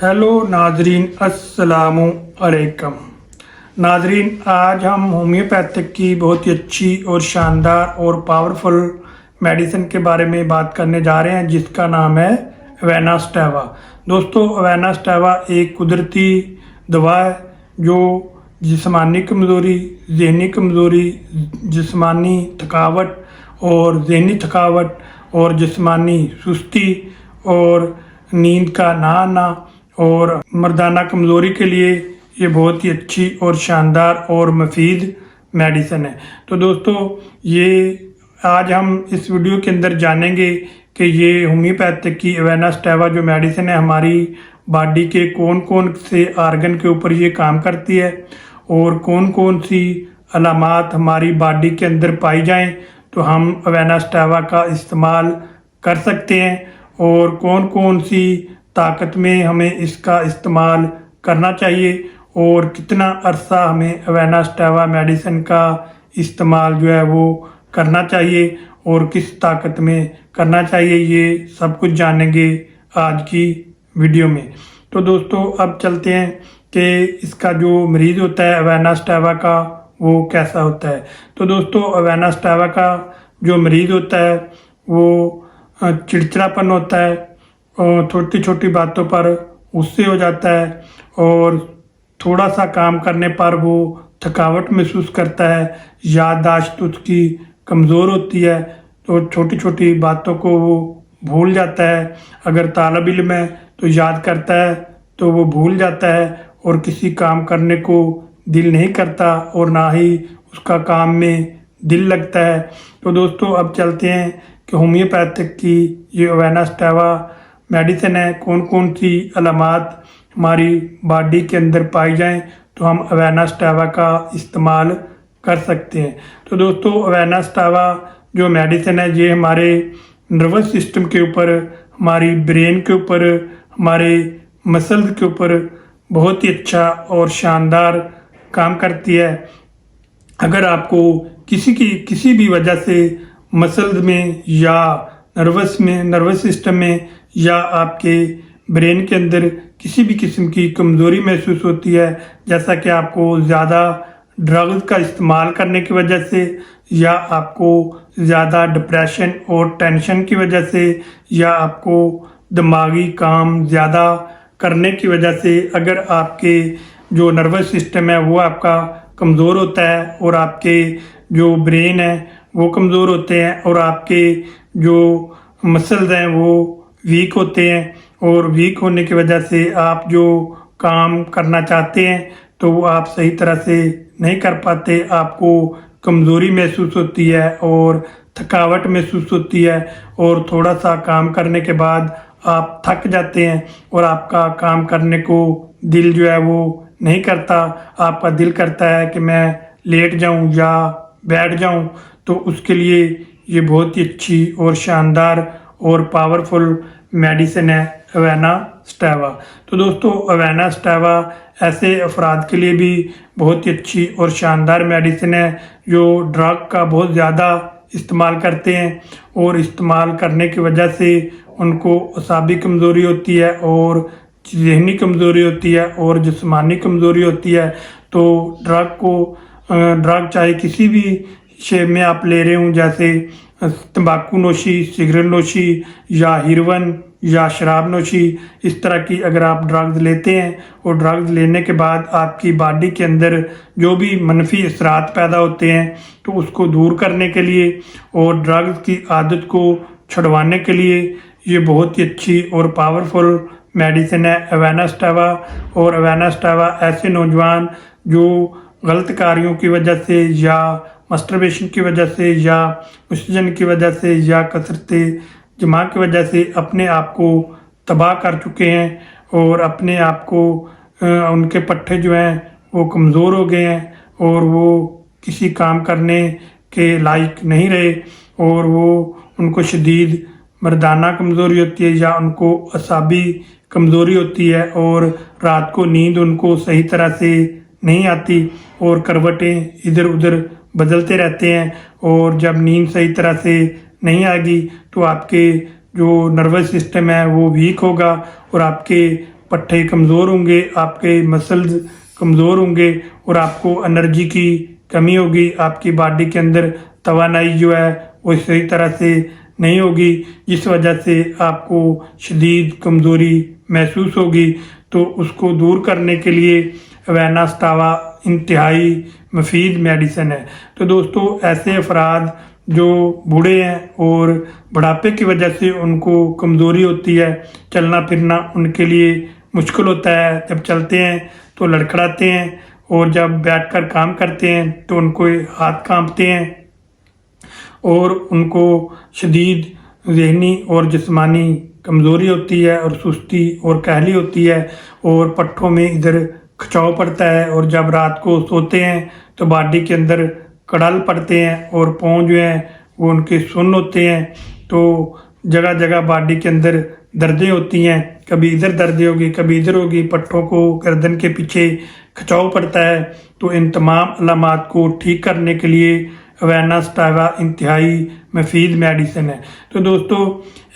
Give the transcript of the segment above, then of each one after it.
Hello नाजरीन, अस्सलामु अलैकुम। नाजरीन, आज हम होम्योपैथिक की बहुत ही अच्छी और शानदार और पावरफुल मेडिसिन के बारे में बात करने जा रहे हैं, जिसका नाम है अवेनास्टेवा। दोस्तों, अवेनास्टेवा एक कुदरती दवा है जो जिस्मानी कमज़ोरी, ज़हनी कमज़ोरी, जिस्मानी थकावट और ज़हनी थकावट और जिस्मानी सुस्ती और नींद का ना आना और मर्दाना कमज़ोरी के लिए ये बहुत ही अच्छी और शानदार और मुफीद मेडिसिन है। तो दोस्तों, ये आज हम इस वीडियो के अंदर जानेंगे कि ये होम्योपैथिक की अवेनास्टेवा जो मेडिसिन है हमारी बॉडी के कौन कौन से आर्गन के ऊपर ये काम करती है और कौन कौन सी अलामात हमारी बॉडी के अंदर पाई जाएं तो हम अवेनास्टेवा का इस्तेमाल कर सकते हैं और कौन कौन सी ताकत में हमें इसका इस्तेमाल करना चाहिए और कितना अरसा हमें अवेनास्टेवा मेडिसिन का इस्तेमाल जो है वो करना चाहिए और किस ताकत में करना चाहिए, ये सब कुछ जानेंगे आज की वीडियो में। तो दोस्तों, अब चलते हैं कि इसका जो मरीज़ होता है अवेनास्टेवा का वो कैसा होता है। तो दोस्तों, अवेनास्टेवा का जो मरीज़ होता है वो चिड़चिड़ापन होता है और छोटी छोटी बातों पर गुस्से हो जाता है और थोड़ा सा काम करने पर वो थकावट महसूस करता है। याददाश्त उसकी कमज़ोर होती है तो छोटी छोटी बातों को वो भूल जाता है। अगर तालिब इल्म है तो याद करता है तो वो भूल जाता है और किसी काम करने को दिल नहीं करता और ना ही उसका काम में दिल लगता है। तो दोस्तों, अब चलते हैं कि होम्योपैथिक की ये अवेनास्टेवा मेडिसिन है, कौन कौन सी अलामात हमारी बॉडी के अंदर पाई जाएं तो हम अवेनास्टेवा का इस्तेमाल कर सकते हैं। तो दोस्तों, अवेनास्टेवा जो मेडिसिन है ये हमारे नर्वस सिस्टम के ऊपर, हमारी ब्रेन के ऊपर, हमारे मसल्स के ऊपर बहुत ही अच्छा और शानदार काम करती है। अगर आपको किसी भी वजह से मसल्स में या नर्वस सिस्टम में या आपके ब्रेन के अंदर किसी भी किस्म की कमज़ोरी महसूस होती है, जैसा कि आपको ज़्यादा ड्रग्स का इस्तेमाल करने की वजह से या आपको ज़्यादा डिप्रेशन और टेंशन की वजह से या आपको दिमागी काम ज़्यादा करने की वजह से, अगर आपके जो नर्वस सिस्टम है वो आपका कमज़ोर होता है और आपके जो ब्रेन है वो कमज़ोर होते हैं और आपके जो मसल्स हैं वो वीक होते हैं और वीक होने की वजह से आप जो काम करना चाहते हैं तो वो आप सही तरह से नहीं कर पाते। आपको कमज़ोरी महसूस होती है और थकावट महसूस होती है और थोड़ा सा काम करने के बाद आप थक जाते हैं और आपका काम करने को दिल जो है वो नहीं करता। आपका दिल करता है कि मैं लेट जाऊं या बैठ जाऊं। तो उसके लिए ये बहुत ही अच्छी और शानदार और पावरफुल मेडिसिन है अवेनास्टेवा। तो दोस्तों, अवेनास्टेवा ऐसे अफराद के लिए भी बहुत ही अच्छी और शानदार मेडिसिन है जो ड्रग का बहुत ज़्यादा इस्तेमाल करते हैं और इस्तेमाल करने की वजह से उनको असाबी कमज़ोरी होती है और ज़हनी कमज़ोरी होती है और जिस्मानी कमज़ोरी होती है। तो ड्रग चाहे किसी भी शेप में आप ले रहे हों, जैसे तंबाकू नोशी, सिगरेट नोशी या हेरोइन या शराब नोशी, इस तरह की अगर आप ड्रग्स लेते हैं और ड्रग्स लेने के बाद आपकी बॉडी के अंदर जो भी मनफी असरात पैदा होते हैं तो उसको दूर करने के लिए और ड्रग्स की आदत को छुड़वाने के लिए ये बहुत ही अच्छी और पावरफुल मेडिसिन है अवेनास्टेवा। और अवेनास्टेवा ऐसे नौजवान जो गलत कार्यों की वजह से या मस्टरबेशन की वजह से या विसर्जन की वजह से या कसरत जमा की वजह से अपने आप को तबाह कर चुके हैं और अपने आप को उनके पट्टे जो हैं वो कमज़ोर हो गए हैं और वो किसी काम करने के लायक नहीं रहे और वो उनको शदीद मर्दाना कमज़ोरी होती है या उनको असाबी कमज़ोरी होती है और रात को नींद उनको सही तरह से नहीं आती और करवटें इधर उधर बदलते रहते हैं और जब नींद सही तरह से नहीं आएगी तो आपके जो नर्वस सिस्टम है वो वीक होगा और आपके पट्टे कमज़ोर होंगे, आपके मसल्स कमज़ोर होंगे और आपको एनर्जी की कमी होगी, आपकी बॉडी के अंदर तवानाई जो है वो सही तरह से नहीं होगी, जिस वजह से आपको शदीद कमज़ोरी महसूस होगी। तो उसको दूर करने के लिए वेनास्टावा इंतहाई मुफीद मेडिसिन है। तो दोस्तों, ऐसे अफराद जो बूढ़े हैं और बुढ़ापे की वजह से उनको कमज़ोरी होती है, चलना फिरना उनके लिए मुश्किल होता है, जब चलते हैं तो लड़खड़ाते हैं और जब बैठकर काम करते हैं तो उनको हाथ कांपते हैं और उनको शदीद ज़हनी और जिस्मानी कमज़ोरी होती है और सुस्ती और कहली होती है और पट्ठों में इधर खिंचाव पड़ता है और जब रात को सोते हैं तो बॉडी के अंदर कड़ल पड़ते हैं और पाँव जो हैं वो उनके सुन्न होते हैं। तो जगह जगह बॉडी के अंदर दर्दें होती हैं, कभी इधर दर्दें होगी, कभी इधर होगी, पट्ठों को गर्दन के पीछे खिंचाव पड़ता है। तो इन तमाम अलामात को ठीक करने के लिए वेनास्टावा इंतहाई मुफीद मेडिसिन है। तो दोस्तों,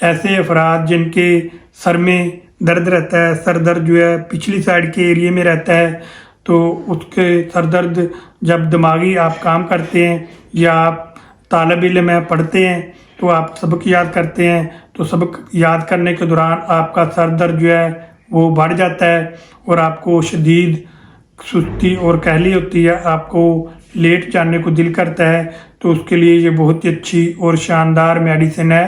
ऐसे अफराद जिनके सर में दर्द रहता है, सर दर्द जो है पिछली साइड के एरिए में रहता है, तो उसके सर दर्द जब दिमागी आप काम करते हैं या आप तालिब इल्म में पढ़ते हैं तो आप सबक याद करते हैं, तो सबक याद करने के दौरान आपका सर दर्द जो है वो बढ़ जाता है और आपको शदीद सुस्ती और कहली होती है, आपको लेट जाने को दिल करता है। तो उसके लिए ये बहुत ही अच्छी और शानदार मेडिसिन है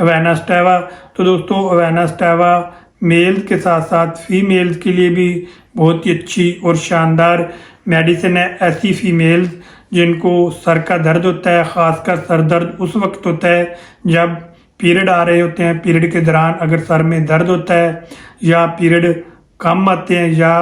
वेनास्टावा। तो दोस्तों, वेनास्टावा मेल के साथ साथ फीमेल्स के लिए भी बहुत ही अच्छी और शानदार मेडिसिन है। ऐसी फीमेल्स जिनको सर का दर्द होता है, ख़ासकर सर दर्द उस वक्त होता है जब पीरियड आ रहे होते हैं, पीरियड के दौरान अगर सर में दर्द होता है या पीरियड कम आते हैं या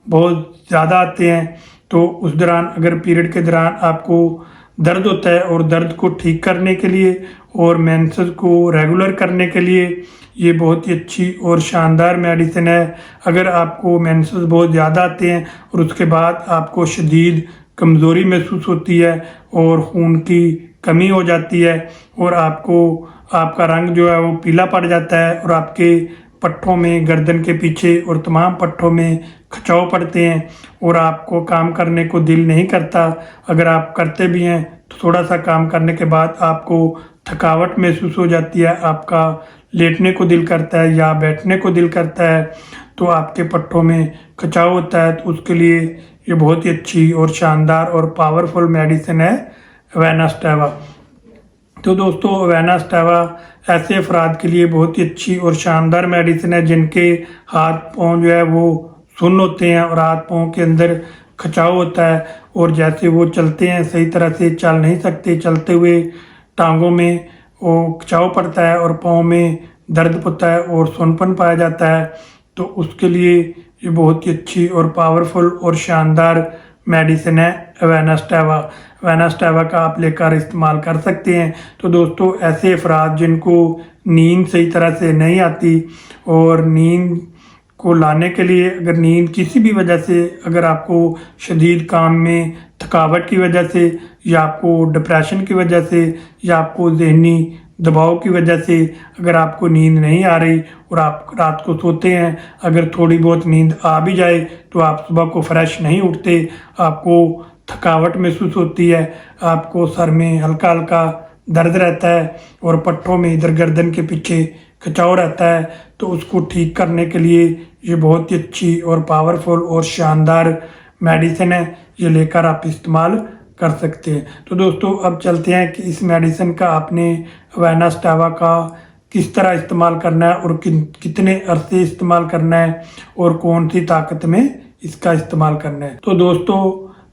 बहुत ज़्यादा आते हैं, तो उस दौरान अगर पीरियड के दौरान आपको दर्द होता है और दर्द को ठीक करने के लिए और मेंसेस को रेगुलर करने के लिए ये बहुत ही अच्छी और शानदार मेडिसिन है। अगर आपको मेंसेस बहुत ज़्यादा आते हैं और उसके बाद आपको शदीद कमज़ोरी महसूस होती है और खून की कमी हो जाती है और आपको आपका रंग जो है वो पीला पड़ जाता है और आपके पट्ठों में, गर्दन के पीछे और तमाम पट्ठों में खिंचाव पड़ते हैं और आपको काम करने को दिल नहीं करता, अगर आप करते भी हैं तो थोड़ा सा काम करने के बाद आपको थकावट महसूस हो जाती है, आपका लेटने को दिल करता है या बैठने को दिल करता है, तो आपके पट्ठों में खिंचाव होता है। तो उसके लिए ये बहुत ही अच्छी और शानदार और पावरफुल मेडिसिन है वेनास्टावा। तो दोस्तों, वेनास्टावा ऐसे अफराद के लिए बहुत ही अच्छी और शानदार मेडिसिन है जिनके हाथ पाँव जो है वो सुन्न होते हैं और हाथ पाँव के अंदर खिंचाव होता है और जैसे वो चलते हैं सही तरह से चल नहीं सकते, चलते हुए टांगों में वो खिंचाव पड़ता है और पाँव में दर्द होता है और सुनपन पाया जाता है। तो उसके लिए ये बहुत ही अच्छी और पावरफुल और शानदार मेडिसिन है वेनास्टावा। वेनास्टावा का आप लेकर इस्तेमाल कर सकते हैं। तो दोस्तों, ऐसे अफराद जिनको नींद सही तरह से नहीं आती और नींद को लाने के लिए, अगर नींद किसी भी वजह से, अगर आपको शदीद काम में थकावट की वजह से या आपको डिप्रेशन की वजह से या आपको ज़हनी दबाव की वजह से अगर आपको नींद नहीं आ रही और आप रात को सोते हैं, अगर थोड़ी बहुत नींद आ भी जाए तो आप सुबह को फ्रेश नहीं उठते, आपको थकावट महसूस होती है, आपको सर में हल्का हल्का दर्द रहता है और पट्ठों में इधर गर्दन के पीछे खिंचाव रहता है, तो उसको ठीक करने के लिए ये बहुत ही अच्छी और पावरफुल और शानदार मेडिसिन है। ये लेकर आप इस्तेमाल कर सकते हैं। तो दोस्तों, अब चलते हैं कि इस मेडिसिन का आपने वेनास्टावा का किस तरह इस्तेमाल करना है और कितने अरसे इस्तेमाल करना है और कौन सी ताकत में इसका इस्तेमाल करना है। तो दोस्तों,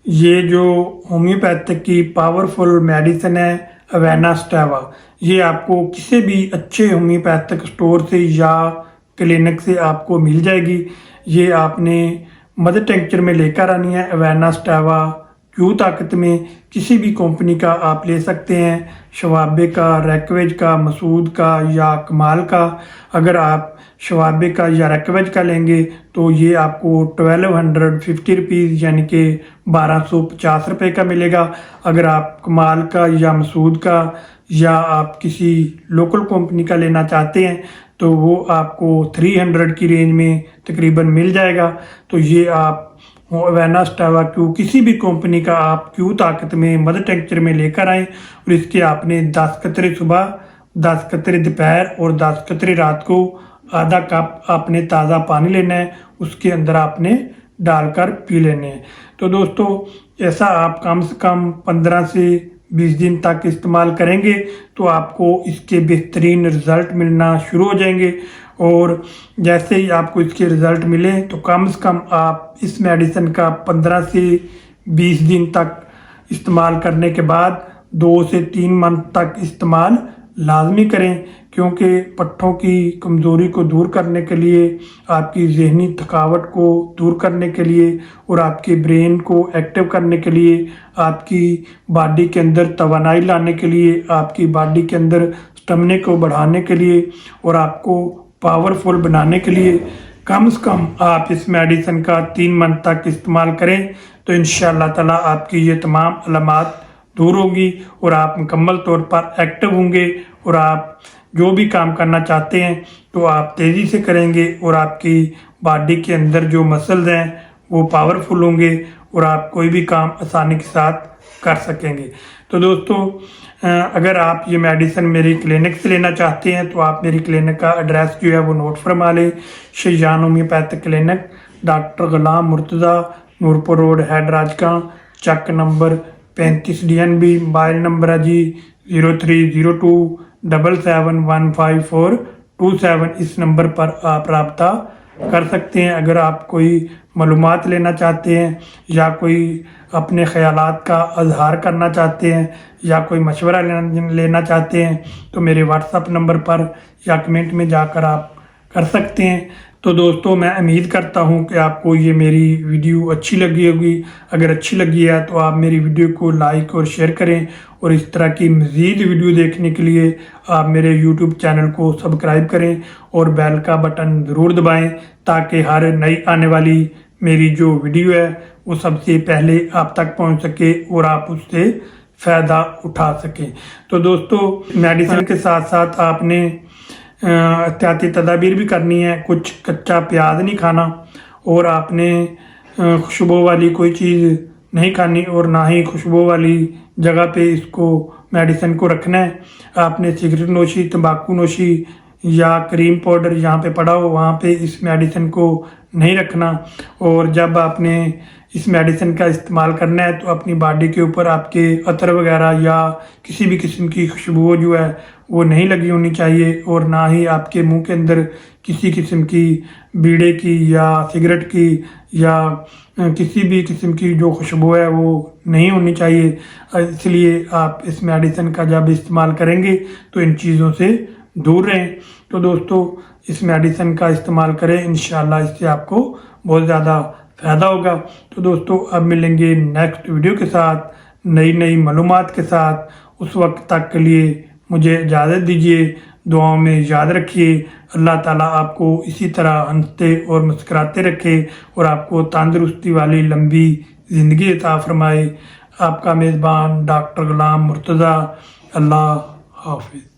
ये जो होम्योपैथिक की पावरफुल मेडिसिन है वेनास्टावा, ये आपको किसी भी अच्छे होम्योपैथिक स्टोर से या क्लिनिक से आपको मिल जाएगी। ये आपने मदर टिंक्चर में लेकर आनी है। वेनास्टावा क्यू ताकत में किसी भी कंपनी का आप ले सकते हैं, शवाबे का, रैकवेज का, मसूद का या कमाल का। अगर आप शवाबे का या रैकवेज का लेंगे तो ये आपको 1250 रुपीज़ यानी कि 1250 रुपये का मिलेगा। अगर आप कमाल का या मसूद का या आप किसी लोकल कंपनी का लेना चाहते हैं तो वो आपको 300 की रेंज में तकरीबन मिल जाएगा। तो ये आप वेनास्टावा क्यू किसी भी कंपनी का आप क्यू ताकत में मदर टेंचर में लेकर आएँ और इसके आपने 10 कतरे सुबह, 10 कतरे दोपहर और 10 कतरे रात को आधा कप आपने ताज़ा पानी लेना है, उसके अंदर आपने डालकर पी लेने हैं। तो दोस्तों ऐसा आप कम से कम 15 से 20 दिन तक इस्तेमाल करेंगे तो आपको इसके बेहतरीन रिज़ल्ट मिलना शुरू हो जाएंगे। और जैसे ही आपको इसके रिज़ल्ट मिले तो कम से कम आप इस मेडिसिन का 15 से 20 दिन तक इस्तेमाल करने के बाद 2 से 3 मंथ तक इस्तेमाल लाजमी करें, क्योंकि पट्ठों की कमज़ोरी को दूर करने के लिए, आपकी जहनी थकावट को दूर करने के लिए और आपके ब्रेन को एक्टिव करने के लिए, आपकी बॉडी के अंदर तवानाई लाने के लिए, आपकी बॉडी के अंदर स्टेमिना को बढ़ाने के लिए और आपको पावरफुल बनाने के लिए कम से कम आप इस मेडिसिन का 3 मंथ तक इस्तेमाल करें तो इंशाअल्लाह ताला आपकी ये तमाम अलामात दूर होगी और आप मुकम्मल तौर पर एक्टिव होंगे और आप जो भी काम करना चाहते हैं तो आप तेज़ी से करेंगे और आपकी बॉडी के अंदर जो मसल्स हैं वो पावरफुल होंगे और आप कोई भी काम आसानी के साथ कर सकेंगे। तो दोस्तों अगर आप ये मेडिसिन मेरी क्लिनिक से लेना चाहते हैं तो आप मेरी क्लिनिक का एड्रेस जो है वो नोट फरमा लें। शैजान होम्योपैथिक क्लिनिक, डॉक्टर गुलाम मुर्तज़ा, नूरपुर रोड, हैदराबाद का, चक नंबर 35 DNB, मोबाइल नंबर है जी 0302771547। इस नंबर पर आप रब्ता कर सकते हैं। अगर आप कोई मालूमात लेना चाहते हैं या कोई अपने ख़यालात का इजहार करना चाहते हैं या कोई मशवरा लेना चाहते हैं तो मेरे व्हाट्सएप नंबर पर या कमेंट में जाकर आप कर सकते हैं। तो दोस्तों मैं उम्मीद करता हूं कि आपको ये मेरी वीडियो अच्छी लगी होगी। अगर अच्छी लगी है तो आप मेरी वीडियो को लाइक और शेयर करें और इस तरह की मज़ीद वीडियो देखने के लिए आप मेरे यूट्यूब चैनल को सब्सक्राइब करें और बेल का बटन ज़रूर दबाएं ताकि हर नई आने वाली मेरी जो वीडियो है वो सबसे पहले आप तक पहुंच सके और आप उससे फ़ायदा उठा सकें। तो दोस्तों मेडिसिन के साथ साथ आपने एहतियाती तदाबीर भी करनी है। कुछ कच्चा प्याज नहीं खाना और आपने खुशबू वाली कोई चीज़ नहीं खानी और ना ही खुशबू वाली जगह पे इसको मेडिसिन को रखना है। आपने सिगरेट नोशी, तंबाकू नोशी या क्रीम पाउडर जहाँ पे पड़ा हो वहाँ पे इस मेडिसिन को नहीं रखना। और जब आपने इस मेडिसिन का इस्तेमाल करना है तो अपनी बॉडी के ऊपर आपके अतर वगैरह या किसी भी किस्म की खुशबू जो है वो नहीं लगी होनी चाहिए और ना ही आपके मुंह के अंदर किसी किस्म की बीड़े की या सिगरेट की या किसी भी किस्म की जो खुशबू है वो नहीं होनी चाहिए। इसलिए आप इस मेडिसिन का जब इस्तेमाल करेंगे तो इन चीज़ों से दूर रहें। तो दोस्तों इस मेडिसिन का इस्तेमाल करें, इंशाल्लाह इससे आपको बहुत ज़्यादा फ़ायदा होगा। तो दोस्तों अब मिलेंगे नेक्स्ट वीडियो के साथ, नई मालूमात के साथ। उस वक्त तक के लिए मुझे इजाज़त दीजिए। दुआओं में याद रखिए। अल्लाह ताला आपको इसी तरह हंसते और मुस्कुराते रखे और आपको तंदुरुस्ती वाली लंबी ज़िंदगी अता फरमाए। आपका मेज़बान डॉक्टर गुलाम मुर्तज़ा। अल्लाह हाफिज़।